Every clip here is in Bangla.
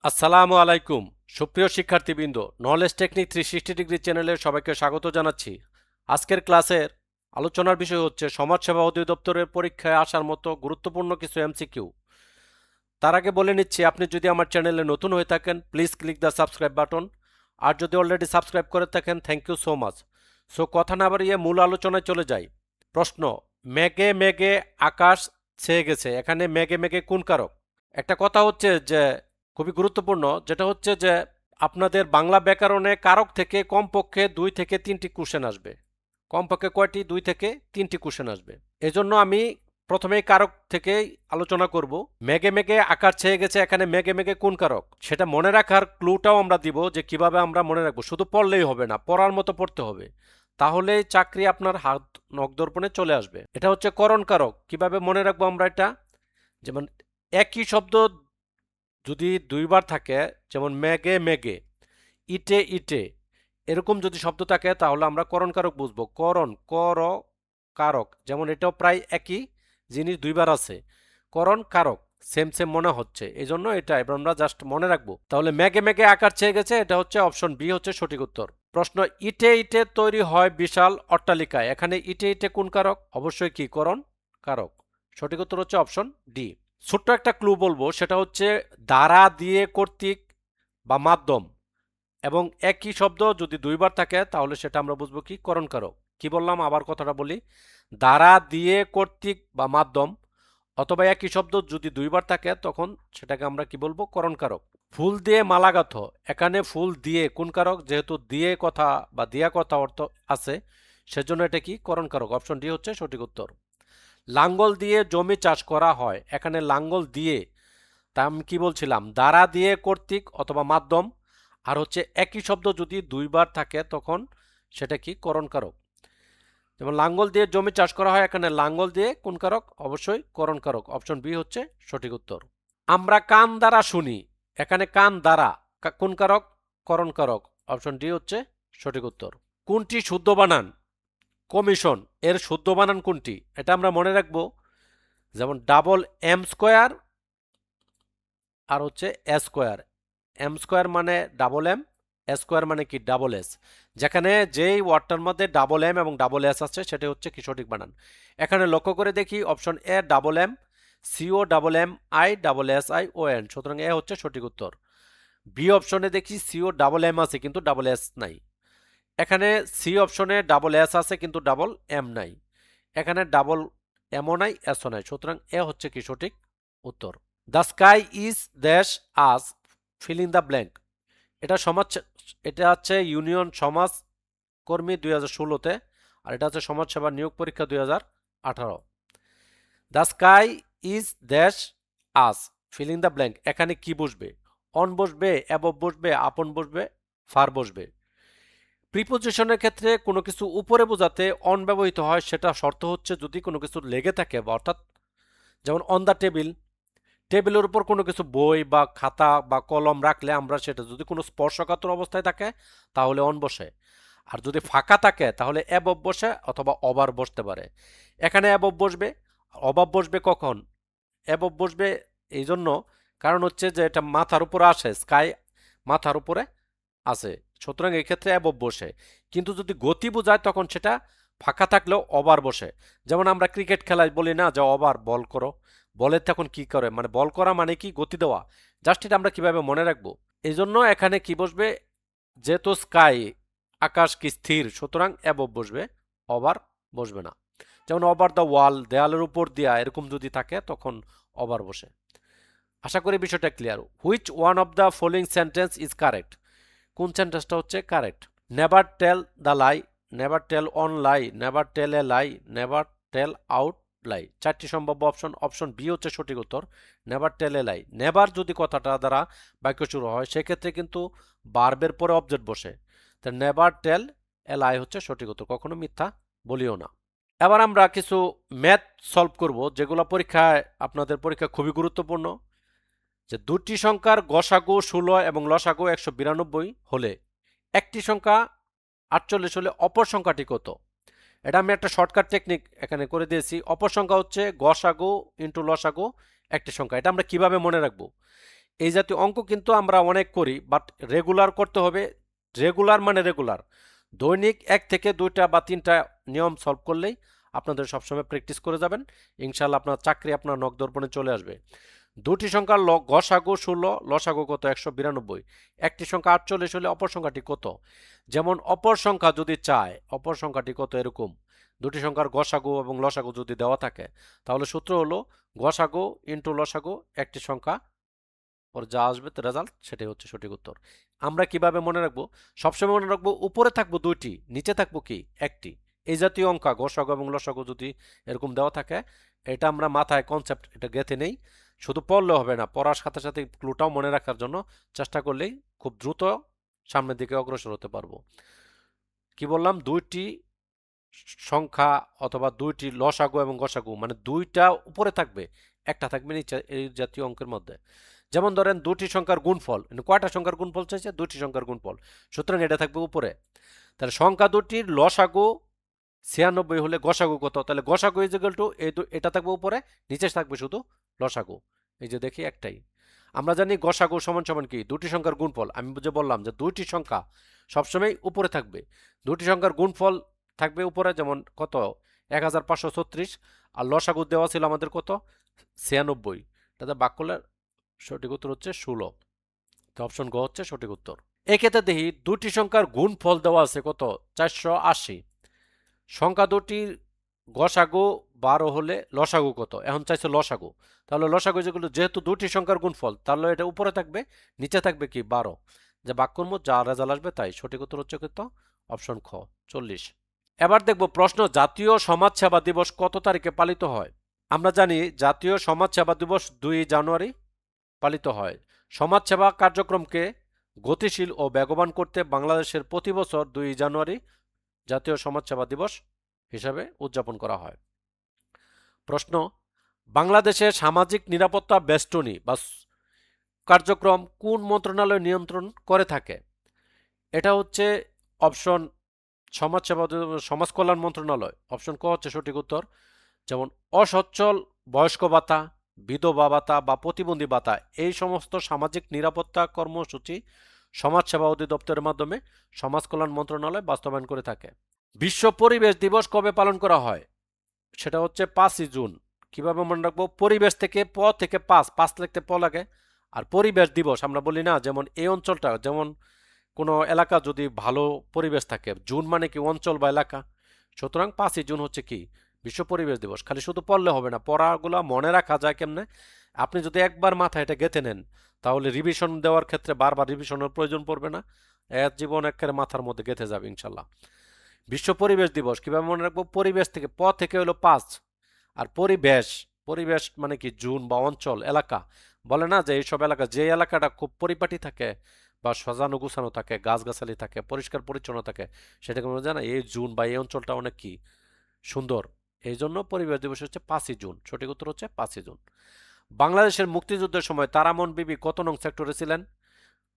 আসসালামু আলাইকুম সুপ্রিয় শিক্ষার্থীবৃন্দ, নলেজ টেকনিক 360 ডিগ্রি চ্যানেলে সবাইকে স্বাগত জানাচ্ছি। আজকের ক্লাসের আলোচনার বিষয় হচ্ছে সমাজসেবা অধিদপ্তরের পরীক্ষায় আসার মতো গুরুত্বপূর্ণ কিছু এমসিকিউ। তার আগে বলে নিচ্ছি, আপনি যদি আমার চ্যানেলে নতুন হয়ে থাকেন please click the subscribe button, আর যদি অলরেডি সাবস্ক্রাইব করে থাকেন thank you so much. So কথা না বাড়িয়ে মূল আলোচনায় চলে যাই। প্রশ্ন: মেঘে মেঘে আকাশ ছেয়ে গেছে, এখানে মেঘে মেঘে কোন কারক? একটা কথা হচ্ছে যে খুবই গুরুত্বপূর্ণ, যেটা হচ্ছে যে আপনাদের বাংলা ব্যাকরণে কারক থেকে কমপক্ষে 2 থেকে 3টি কোশ্চেন আসবে। কমপক্ষে কয়টি? 2 থেকে 3টি কোশ্চেন আসবে। এজন্য আমি প্রথমেই কারক থেকেই আলোচনা করব। মেঘে মেঘে আকাশ ছেয়ে গেছে, এখানে মেঘে মেঘে কোন কারক সেটা মনে রাখার ক্লুটাও আমরা দিব, যে কিভাবে আমরা মনে রাখবো। শুধু পড়লেই হবে না, পড়ার মতো পড়তে হবে, তাহলেই চাকরি আপনার হাত নখদর্পণে চলে আসবে। এটা হচ্ছে করণ কারক। কিভাবে মনে রাখবো আমরা এটা? যেমন একই শব্দ যদি দুইবার থাকে, যেমন মেঘে মেঘে, ইটে ইটে, এরকম যদি শব্দ থাকে তাহলে আমরা করণ কারক বুঝবো। করণ কর কারক, যেমন এটাও প্রায় একই জিনিস, দুইবার আছে। করণ কারক সেম সেম মনে হচ্ছে, এই জন্য এটা এবার আমরা জাস্ট মনে রাখবো। তাহলে মেঘে মেঘে আকার ছেয়ে গেছে, এটা হচ্ছে অপশন বি হচ্ছে সঠিক উত্তর। প্রশ্ন: ইটে ইটে তৈরি হয় বিশাল অট্টালিকা, এখানে ইটে ইটে কোন কারক? অবশ্যই কি করণ কারক। সঠিক উত্তর হচ্ছে অপশন ডি। ছোট্ট একটা ক্লু বলবো, সেটা হচ্ছে দ্বারা, দিয়ে, কর্তৃক বা মাধ্যম, এবং একই শব্দ যদি দুইবার থাকে তাহলে সেটা আমরা বুঝবো কি করণ কারক। কি বললাম, আবার কথাটা বলি। দ্বারা, দিয়ে, কর্তৃক বা মাধ্যম, অথবা একই শব্দ যদি দুইবার থাকে তখন সেটাকে আমরা কি বলবো? করণ কারক। ফুল দিয়ে মালা গাঁথো, এখানে ফুল দিয়ে কোন কারক? যেহেতু দিয়ে কথা বা দিয়া কথা অর্থ আছে, সেজন্য এটা কি করণ কারক। অপশন ডি হচ্ছে সঠিক উত্তর। লাঙ্গল দিয়ে জমি চাষ করা হয়, এখানে লাঙ্গল দিয়ে, তা আমি কি বলছিলাম? দ্বারা, দিয়ে, কর্তৃক অথবা মাধ্যম, আর হচ্ছে একই শব্দ যদি দুইবার থাকে তখন সেটা কি করণ কারক। যেমন লাঙ্গল দিয়ে জমি চাষ করা হয়, এখানে লাঙ্গল দিয়ে কোন কারক? অবশ্যই করণ কারক। অপশন বি হচ্ছে সঠিক উত্তর। আমরা কান দ্বারা শুনি, এখানে কান দ্বারা কোন কারক? করণ কারক। অপশন ডি হচ্ছে সঠিক উত্তর। কোনটি শুদ্ধ বানান? কমিশন এর শুদ্ধ বানান কোনটি? এটা আমরা মনে রাখবো। যেমন ডাবল এম স্কোয়ার আর হচ্ছে এ স্কোয়ার। এম স্কোয়ার মানে ডাবল এম, এ স্কোয়ার মানে কি ডাবল এস। যেখানে যেই ওয়ার্ডটার মধ্যে ডাবল এম এবং ডাবল এস আছে সেটা হচ্ছে কি সঠিক বানান। এখানে লক্ষ্য করে দেখি, option A double M C O double M I double S I O N, সুতরাং এ হচ্ছে সঠিক উত্তর। বি অপশনে দেখি সিও ডাবল এম আছে কিন্তু ডাবল এস নাই। এখানে সি অপশনে ডাবল এস আছে কিন্তু ডাবল এম নাই। এখানে ডাবল এমও নাই, এসও নাই, সুতরাং এ হচ্ছে কি সঠিক উত্তর। The sky is dash us fill in the blank, এটা সমাজ, এটা হচ্ছে ইউনিয়ন সমাজ কর্মী 2016-তে, আর এটা হচ্ছে সমাজসেবা নিয়োগ পরীক্ষা 2018। The sky is dash us fill in the blank, এখানে কি বসবে? অন বসবে, অ্যাবভ বসবে, আপন বসবে, ফার বসবে। প্রিপোজিশনের ক্ষেত্রে কোনো কিছু উপরে বোঝাতে অন ব্যবহৃত হয়, সেটা শর্ত হচ্ছে যদি কোনো কিছু লেগে থাকে, অর্থাৎ যেমন অন দ্য টেবিল, টেবিলের উপর কোনো কিছু বই বা খাতা বা কলম রাখলে আমরা সেটা যদি কোনো স্পর্শকাতর অবস্থায় থাকে তাহলে অন বসে, আর যদি ফাঁকা থাকে তাহলে অ্যাবভ বসে অথবা ওভার বসতে পারে। এখানে অ্যাবভ বসবে। অভাব বসবে কখন? অ্যাবভ বসবে এই জন্য, কারণ হচ্ছে যে এটা মাথার উপরে আসে, স্কাই মাথার উপরে আছে, সুতরাং এই ক্ষেত্রে অ্যাবভ বসে। কিন্তু যদি গতি বোঝায় তখন সেটা ফাঁকা থাকলেও ওভার বসে। যেমন আমরা ক্রিকেট খেলায় বলি না যে ওভার বল করো, বলের তখন কি করে, মানে বল করা মানে কি গতি দেওয়া। জাস্ট এটা আমরা কিভাবে মনে রাখবো? এই জন্য এখানে কি বসবে? যেহেতু স্কাই আকাশ কি স্থির, সুতরাং অ্যাবভ বসবে, ওভার বসবে না। যেমন ওভার দ্য ওয়াল, দেয়ালের উপর দিয়া, এরকম যদি থাকে তখন ওভার বসে। আশা করি বিষয়টা clear. Which one of the following sentence is correct, কোন সেন্টেন্সটা হচ্ছে correct? Never tell the lie, never tell on lie, never tell a lie, never tell out lie. চারটি সম্ভাব্য অপশন, অপশন বি হচ্ছে সঠিক উত্তর, never tell a lie. Never যদি কথাটা দ্বারা বাক্য শুরু হয় সেক্ষেত্রে কিন্তু বার্বের পরে অবজেক্ট বসে, তো নেভার টেল এ লাই হচ্ছে সঠিক উত্তর, কখনো মিথ্যা বলিও না। এবার আমরা কিছু ম্যাথ সলভ করব, যেগুলো পরীক্ষায় আপনাদের পরীক্ষা খুবই গুরুত্বপূর্ণ। যে দুটি সংখ্যার গসাগু 16 এবং লসাগু 192 হলে একটি সংখ্যা 48 হলে অপর সংখ্যাটি কত? এটা আমি একটা শর্টকাট টেকনিক এখানে করে দিয়েছি। অপর সংখ্যা হচ্ছে গসাগু ইন্টু লসাগু একটি সংখ্যা। এটা আমরা কিভাবে মনে রাখবো? এই জাতীয় অঙ্ক কিন্তু আমরা অনেক করি, বাট রেগুলার করতে হবে। রেগুলার মানে রেগুলার, দৈনিক 1 থেকে 2টা বা 3টা নিয়ম সলভ করলেই আপনাদের সবসময় প্র্যাকটিস করে যাবেন। ইনশাল্লাহ আপনার চাকরি আপনার নখদর্পণে চলে আসবে। দুটি সংখ্যার গসাগু 16, লসাগু কত 192। একটি সংখ্যা 48 হলে অপর সংখ্যাটি কত? যেমন অপর সংখ্যা যদি চায় অপর সংখ্যাটি কত, এরকম দুটি সংখ্যার গসাগু এবং লসাগু যদি দেওয়া থাকে, তাহলে সূত্র হলো গসাগু ইন্টু লসাগু, একটি সংখ্যা ওর যা আসবে রেজাল্ট সেটাই হচ্ছে সঠিক উত্তর। আমরা কিভাবে মনে রাখবো? সবসময় মনে রাখবো উপরে থাকবো দুইটি, নিচে থাকবো কি একটি। এই জাতীয় অঙ্ক গসাগু এবং লসাগু যদি এরকম দেওয়া থাকে, এটা আমরা মাথায় কনসেপ্ট এটা গেঁথে নেই। শুধু পড়লে হবে না, পড়ার সাথে সাথে ক্লুটাও মনে রাখার জন্য চেষ্টা করলেই খুব দ্রুত সামনের দিকে অগ্রসর হতে পারবো। কি বললাম? দুইটি সংখ্যা অথবা দুইটি লসাগু এবং গসাগু, মানে দুইটা উপরে থাকবে, একটা থাকবে নিচে, এই জাতীয় অঙ্কের মধ্যে। যেমন ধরেন দুটি সংখ্যার গুণফল, কয়টা সংখ্যার গুণফল চাইছে? দুটি সংখ্যার গুণফল, সুতরাং এটা থাকবে উপরে। তাহলে সংখ্যা দুটির লসাগু 96 হলে গসাগু কত? তাহলে গসাগু ইজ ইকুয়াল টু এটা থাকবে উপরে, নিচে থাকবে শুধু লসাগু। এই যে দেখি একটাই। আমরা জানি গসাগু সমান সমান কি? দুটি সংখ্যার গুণফল। আমি যে বললাম যে দুইটি সংখ্যা সবসময় উপরে থাকবে, দুটি সংখ্যার গুণফল থাকবে উপরে, যেমন কত 1536, আর লসাগু দেওয়া ছিল আমাদের কত 96, তাতে ভাগ করলে সঠিক উত্তর হচ্ছে 16। তো অপশন গ হচ্ছে সঠিক উত্তর। এক্ষেত্রে দেখি দুটি সংখ্যার গুণফল দেওয়া আছে কত 480, সংখ্যা দুটির গসাগু 12 হলে লসাগু কত? এখন চাইছে লসাগু, তাহলে লসাগু যেগুলো যেহেতু দুটি সংখ্যার গুণফল, তাহলে এটা উপরে থাকবে, নিচে থাকবে কি 12, যে ভাগ করবো যা রেজাল্ট আসবে তাই। সঠিক উত্তর হচ্ছে কত? অপশন খ 40। এবার দেখব প্রশ্ন, জাতীয় সমাজসেবা দিবস কত তারিখে পালিত হয়? আমরা জানি জাতীয় সমাজসেবা দিবস 2 জানুয়ারি পালিত হয়। সমাজসেবা কার্যক্রমকে গতিশীল ও বেগবান করতে বাংলাদেশের প্রতি বছর 2 জানুয়ারি জাতীয় সমাজসেবা দিবস হিসাবে উদযাপন করা হয়। প্রশ্ন, বাংলাদেশে সামাজিক নিরাপত্তা বেষ্টনী বা কার্যক্রম কোন মন্ত্রণালয় নিয়ন্ত্রণ করে থাকে? এটা হচ্ছে অপশন সমাজসেবা সমাজ কল্যাণ মন্ত্রণালয়। অপশন ক হচ্ছে সঠিক উত্তর। যেমন অসচ্ছল বয়স্ক ভাতা, বিধবা ভাতা বা প্রতিবন্ধী ভাতা, এই সমস্ত সামাজিক নিরাপত্তা কর্মসূচি সমাজসেবা অধিদপ্তরের মাধ্যমে সমাজ কল্যাণ মন্ত্রণালয় বাস্তবায়ন করে থাকে। বিশ্ব পরিবেশ দিবস কবে পালন করা হয়? সেটা হচ্ছে 5ই জুন। কিভাবে মনে রাখবো? পরিবেশ থেকে প থেকে পাঁচ লিখতে প লাগে, আর পরিবেশ দিবস আমরা বলি না, যেমন এই অঞ্চলটা, যেমন কোনো এলাকা যদি ভালো পরিবেশ থাকে, জুন মানে কি অঞ্চল বা এলাকা, সুতরাং 5ই জুন হচ্ছে কি বিশ্ব পরিবেশ দিবস। খালি শুধু পড়লে হবে না, পড়াগুলো মনে রাখা যায় কেমনে? আপনি যদি একবার মাথায় এটা গেঁথে নেন, তাহলে রিভিশন দেওয়ার ক্ষেত্রে বারবার রিভিশনের প্রয়োজন পড়বে না, এক জীবন একেবারে মাথার মধ্যে গেঁথে যাবে ইনশাল্লাহ। বিশ্ব পরিবেশ দিবস কিভাবে মনে রাখবো? পরিবেশ থেকে প থেকে হলো 5, আর পরিবেশ, পরিবেশ মানে কি জুন বা অঞ্চল এলাকা। বলে না যে এইসব এলাকা, যে এলাকাটা খুব পরিপাটি থাকে বা সাজানো গুছানো থাকে, গাছগাছালি থাকে, পরিষ্কার পরিচ্ছন্ন থাকে, সেটাকে মনে যায় না এই জুন বা এই অঞ্চলটা অনেক কি সুন্দর। এই জন্য পরিবেশ দিবস হচ্ছে 5ই জুন। সঠিক উত্তর হচ্ছে 5ই জুন। বাংলাদেশের মুক্তিযুদ্ধের সময় তারামন বিবি কত নং সেক্টরে ছিলেন?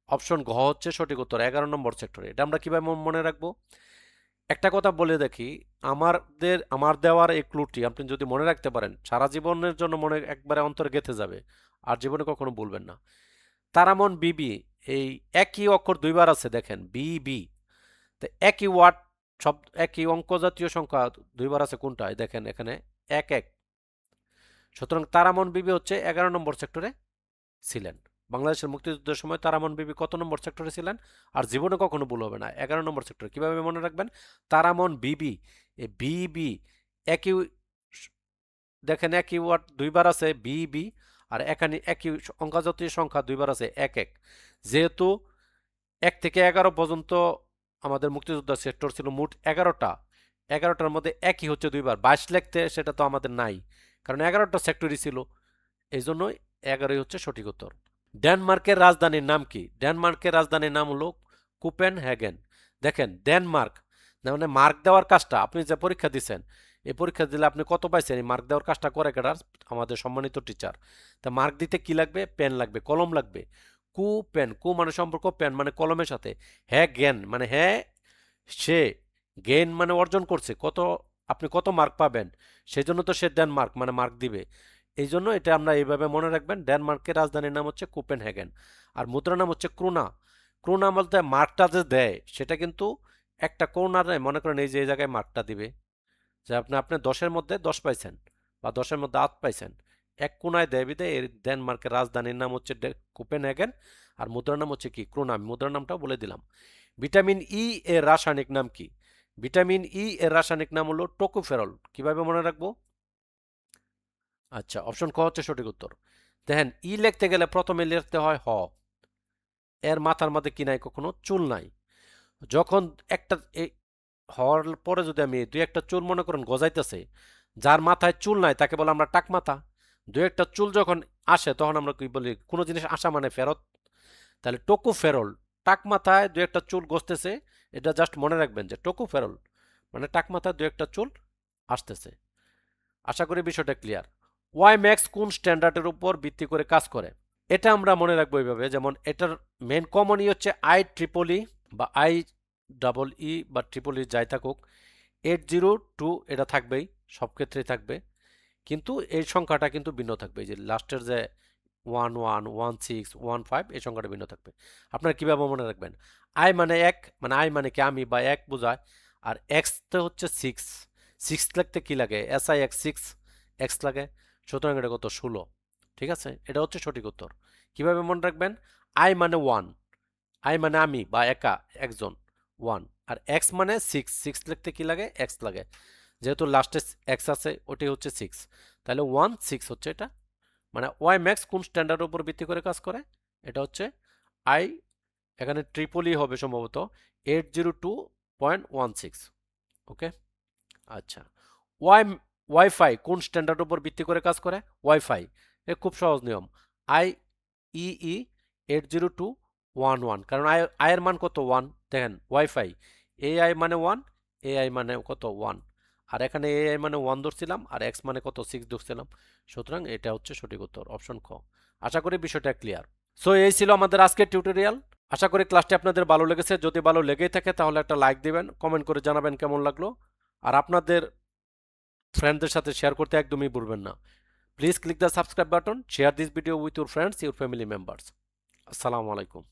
অপশন ঘ হচ্ছে সঠিক উত্তর, 11 নম্বর সেক্টরে। এটা আমরা কিভাবে মনে রাখবো? একটা কথা বলে দেখি, আমার দেওয়ার এই ক্লুটি আপনি যদি মনে রাখতে পারেন, সারা জীবনের জন্য মনে একবারে অন্তরে গেঁথে যাবে, আর জীবনে কখনো ভুলবেন না। তারামন বিবি, এই একই অক্ষর দুইবার আছে দেখেন, বিবি, তো একই ওয়ার্ড, সব একই অঙ্ক জাতীয় সংখ্যা দুইবার আছে কোনটায়? দেখেন এখানে 1 1। সুতরাং তারামন বিবি হচ্ছে 11 নম্বর সেক্টরে ছিলেন। বাংলাদেশের মুক্তিযুদ্ধের সময় তারামন বিবি কত নম্বর সেক্টরে ছিলেন? আর জীবনে কখনো ভুল হবে না, 11 নম্বর সেক্টরে। কিভাবে মনে রাখবেন? তারামন বিবি, এ বিবি একই, দেখেন একই ওয়ার্ড দুইবার আছে বিবি, আর এখানে একই অঙ্কজাতীয় সংখ্যা দুইবার আছে 1 1। যেহেতু 1 থেকে 11 পর্যন্ত আমাদের মুক্তিযোদ্ধা সেক্টর ছিল মোট 11টা, 11টার মধ্যে একই হচ্ছে দুইবার, 22 লিখতে সেটা তো আমাদের নাই, কারণ 11টা সেক্টরই ছিল, এই জন্যই 11ই হচ্ছে সঠিক উত্তর। ডেনমার্কের রাজধানীর নাম কি? ডেনমার্কের রাজধানীর নাম হলো কোপেনহেগেন। দেখেন ডেনমার্ক, মানে মার্ক দেওয়ার কাজটা, আপনি যে পরীক্ষা দিচ্ছেন, এই পরীক্ষা দিলে আপনি কত পাইছেন, এই মার্ক দেওয়ার কাজটা করে কেডা? আমাদের সম্মানিত টিচার। তা মার্ক দিতে কি লাগবে? পেন লাগবে, কলম লাগবে। কু পেন, কু মানে সম্পর্ক, পেন মানে কলমের সাথে, হ্যাঁ জ্ঞান মানে হ্যাঁ সে, গেইন মানে অর্জন করছে, কত আপনি কত মার্ক পাবেন, সেই জন্য তো সে ডেনমার্ক মানে মার্ক দিবে। এই জন্য এটা আমরা এইভাবে মনে রাখবেন, ডেনমার্কের রাজধানীর নাম হচ্ছে কোপেনহেগেন। আর মুদ্রার নাম হচ্ছে ক্রোনা। ক্রোনা বলতে মার্কটা যে দেয় সেটা কিন্তু একটা কর্নারে, মনে করেন এই যে এই জায়গায় মার্কটা দিবে যে আপনি 10-এর মধ্যে 10 পাইছেন বা 10-এর মধ্যে 8 পাইছেন, এক কোনায় দেয় বিদে এর ডেনমার্কের রাজধানীর নাম হচ্ছে কোপেনহেগেন। আর মুদ্রার নাম হচ্ছে কি, ক্রোনা। আমি মুদ্রার নামটাও বলে দিলাম। ভিটামিন ই এর রাসায়নিক নাম কি? ভিটামিন ই এর রাসায়নিক নাম হলো টোকোফেরল। কিভাবে মনে রাখবো? আচ্ছা, অপশন ক হচ্ছে সঠিক উত্তর। দেখেন, ই লিখতে গেলে প্রথমে লিখতে হয় হ। এর মাথার মধ্যে কি নাই? কখনো চুল নাই। যখন একটা হওয়ার পরে যদি আমি দুই একটা চুল মনে করেন গজাইতেছে, যার মাথায় চুল নাই তাকে বলে আমরা টাক মাথা। দুই একটা চুল যখন আসে তখন আমরা কি বলি? কোনো জিনিস আসা মানে ফেরত। তাহলে টোকু ফেরল, টাক মাথায় দুই একটা চুল গজতেছে, এটা জাস্ট মনে রাখবেন যে টোকু ফেরল মানে টাক মাথায় দুই একটা চুল আসতেছে। আশা করি বিষয়টা ক্লিয়ার। ওয়াই ম্যাক্স কোন স্ট্যান্ডার্ডের উপর ভিত্তি করে কাজ করে? এটা আমরা মনে রাখবো এইভাবে, যেমন এটার মেন কমনই হচ্ছে আই ট্রিপল ই বা আই ডাবল ই বা ট্রিপল ই যাই থাকুক, 802 এটা থাকবেই, সব ক্ষেত্রেই থাকবে। কিন্তু এই সংখ্যাটা কিন্তু ভিন্ন থাকবে, এই যে লাস্টের যে 111615 এই সংখ্যাটা ভিন্ন থাকবে। আপনারা কিভাবে মনে রাখবেন? আই মানে এক, মানে আই মানে কি আমি বা এক বোঝায়। আর এক্স তো হচ্ছে সিক্স, সিক্স লিখতে কি লাগে? S I x, six x লাগে। সুতরাং এটা কত? 16। ঠিক আছে, এটা হচ্ছে সঠিক উত্তর। কিভাবে মনে রাখবেন? আই মানে ওয়ান, আই মানে আমি বা একা একজন, ওয়ান। আর এক্স মানে সিক্স, সিক্স লিখতে কি লাগে? এক্স লাগে। যেহেতু লাস্টে এক্স আছে ওটাই হচ্ছে সিক্স, তাহলে 16 হচ্ছে এটা। মানে ওয়াই ম্যাক্স কোন স্ট্যান্ডার্ডের উপর ভিত্তি করে কাজ করে? এটা হচ্ছে আই, এখানে ট্রিপলই হবে সম্ভবত, 802.16। ওকে, আচ্ছা। ওয়াই ওয়াইফাই কোন স্ট্যান্ডার্ডের উপর ভিত্তি করে কাজ করে? ওয়াইফাই এ খুব সহজ নিয়ম, আই ই 802.11, কারণ আয়ের মান কত? ওয়ান। দেখেন ওয়াইফাই এ আই মানে ওয়ান, এ আই মানে কত? ওয়ান। আর এখানে এ আই মানে ওয়ান ধরছিলাম আর এক্স মানে কত? সিক্স ধরছিলাম। সুতরাং এটা হচ্ছে সঠিক উত্তর, অপশন খ। আশা করি বিষয়টা ক্লিয়ার। সো এই ছিল আমাদের আজকের টিউটোরিয়াল। আশা করি ক্লাসটি আপনাদের ভালো লেগেছে। যদি ভালো লেগেই থাকে তাহলে একটা লাইক দিবেন, কমেন্ট করে জানাবেন কেমন লাগলো। আর আপনাদের ফ্রেন্ডদের সাথে শেয়ার করতে একদমই ভুলবেন না। Please click the subscribe button, share this video with your friends, your family members. আসসালামু আলাইকুম।